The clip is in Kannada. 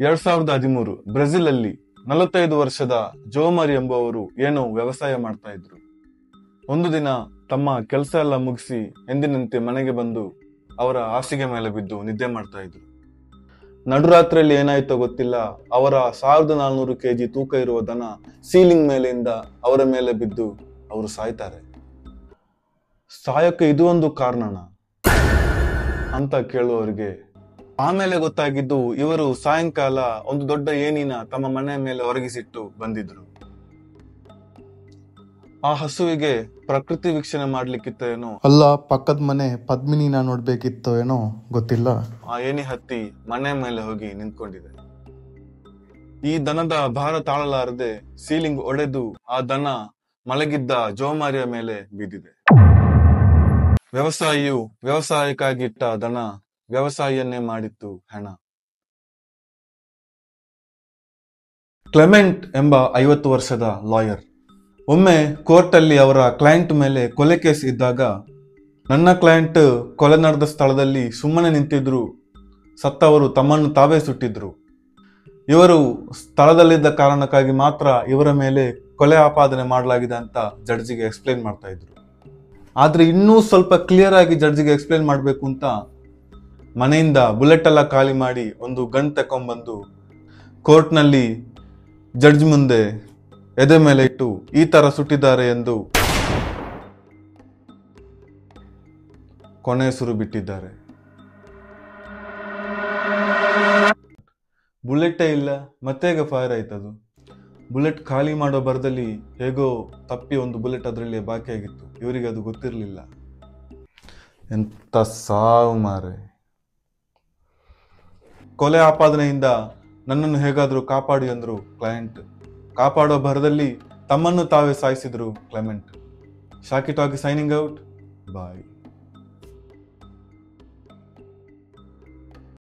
2013 ಬ್ರೆಜಿಲ್ ಅಲ್ಲಿ 45 ವರ್ಷದ ಜೋಮರಿ ಎಂಬುವರು ಏನೋ ವ್ಯವಸಾಯ ಮಾಡ್ತಾ ಇದ್ರು. ಒಂದು ದಿನ ತಮ್ಮ ಕೆಲಸ ಎಲ್ಲ ಮುಗಿಸಿ ಎಂದಿನಂತೆ ಮನೆಗೆ ಬಂದು ಅವರ ಹಾಸಿಗೆ ಮೇಲೆ ಬಿದ್ದು ನಿದ್ದೆ ಮಾಡ್ತಾ ಇದ್ರು. ನಡುರಾತ್ರಿಯಲ್ಲಿ ಏನಾಯ್ತೋ ಗೊತ್ತಿಲ್ಲ, ಅವರ 1400 kg ತೂಕ ಇರುವ ದನ ಸೀಲಿಂಗ್ ಮೇಲೆಯಿಂದ ಅವರ ಮೇಲೆ ಬಿದ್ದು ಅವರು ಸಾಯ್ತಾರೆ. ಸಾಯಕ್ಕೆ ಇದು ಒಂದು ಕಾರಣನ ಅಂತ ಕೇಳುವವರಿಗೆ ಆಮೇಲೆ ಗೊತ್ತಾಗಿದ್ದು, ಇವರು ಸಾಯಂಕಾಲ ಒಂದು ದೊಡ್ಡ ಏನಿನ ತಮ್ಮ ಮನೆಯ ಮೇಲೆ ಒರಗಿಸಿಟ್ಟು ಬಂದಿದ್ರು. ಆ ಹಸುವಿಗೆ ಪ್ರಕೃತಿ ವೀಕ್ಷಣೆ ಮಾಡ್ಲಿಕ್ಕಿತ್ತೋ ಏನೋ, ಅಲ್ಲ ಪಕ್ಕದ ಮನೆ ಪದ್ಮಿನಿನ ನೋಡ್ಬೇಕಿತ್ತೋ ಏನೋ ಗೊತ್ತಿಲ್ಲ, ಆ ಏಣಿ ಹತ್ತಿ ಮನೆ ಮೇಲೆ ಹೋಗಿ ನಿಂತ್ಕೊಂಡಿದೆ. ಈ ದನದ ಭಾರ ತಾಳಲಾರದೆ ಸೀಲಿಂಗ್ ಒಡೆದು ಆ ದನ ಮಲಗಿದ್ದ ಜೋಮಾರಿಯ ಮೇಲೆ ಬಿದ್ದಿದೆ. ವ್ಯವಸಾಯಿಯು ವ್ಯವಸಾಯಕ್ಕಾಗಿಟ್ಟ ದನ ವ್ಯವಸಾಯಿಯನ್ನೇ ಮಾಡಿತ್ತು ಹೆಣ. ಕ್ಲೆಮೆಂಟ್ ಎಂಬ 50 ವರ್ಷದ ಲಾಯರ್ ಒಮ್ಮೆ ಕೋರ್ಟ್ ಅಲ್ಲಿ ಅವರ ಕ್ಲೈಂಟ್ ಮೇಲೆ ಕೊಲೆ ಕೇಸ್ ಇದ್ದಾಗ, ನನ್ನ ಕ್ಲೈಂಟ್ ಕೊಲೆ ನಡೆದ ಸ್ಥಳದಲ್ಲಿ ಸುಮ್ಮನೆ ನಿಂತಿದ್ರು, ಸತ್ತವರು ತಮ್ಮನ್ನು ತಾವೇ ಸುಟ್ಟಿದ್ರು, ಇವರು ಸ್ಥಳದಲ್ಲಿದ್ದ ಕಾರಣಕ್ಕಾಗಿ ಮಾತ್ರ ಇವರ ಮೇಲೆ ಕೊಲೆ ಆಪಾದನೆ ಮಾಡಲಾಗಿದೆ ಅಂತ ಜಡ್ಜಿಗೆ ಎಕ್ಸ್ಪ್ಲೇನ್ ಮಾಡ್ತಾ ಇದ್ರು. ಆದ್ರೆ ಇನ್ನೂ ಸ್ವಲ್ಪ ಕ್ಲಿಯರ್ ಆಗಿ ಜಡ್ಜಿಗೆ ಎಕ್ಸ್ಪ್ಲೇನ್ ಮಾಡ್ಬೇಕು ಅಂತ ಮನೆಯಿಂದ ಬುಲೆಟ್ ಎಲ್ಲ ಖಾಲಿ ಮಾಡಿ ಒಂದು ಗನ್ ತಕೊಂಡ್ಬಂದು ಕೋರ್ಟ್ನಲ್ಲಿ ಜಡ್ಜ್ ಮುಂದೆ ಎದೆ ಮೇಲೆ ಇಟ್ಟು ಈ ತರ ಸುಟ್ಟಿದ್ದಾರೆ ಎಂದು ಕೊನೆ ಸುರು ಬಿಟ್ಟಿದ್ದಾರೆ. ಬುಲೆಟೇ ಇಲ್ಲ, ಮತ್ತೆ ಹೇಗೆ ಫೈರ್ ಆಯ್ತದು? ಬುಲೆಟ್ ಖಾಲಿ ಮಾಡೋ ಬರದಲ್ಲಿ ಹೇಗೋ ತಪ್ಪಿ ಒಂದು ಬುಲೆಟ್ ಅದರಲ್ಲಿ ಬಾಕಿಯಾಗಿತ್ತು, ಇವರಿಗೆ ಅದು ಗೊತ್ತಿರಲಿಲ್ಲ. ಎಂತ ಸಾವು ಮಾರೆ. ಕೊಲೆ ಆಪಾದನೆಯಿಂದ ನನ್ನನ್ನು ಹೇಗಾದ್ರೂ ಕಾಪಾಡಿ ಅಂದ್ರು ಕ್ಲೈಂಟ್. ಕಾಪಾಡೋ ಭರದಲ್ಲಿ ತಮ್ಮನ್ನು ತಾವೇ ಸಾಯಿಸಿದ್ರು ಕ್ಲೆಮೆಂಟ್. ಶಾಕಿ ಟಾಕಿ ಸೈನಿಂಗ್ ಔಟ್. ಬಾಯ್.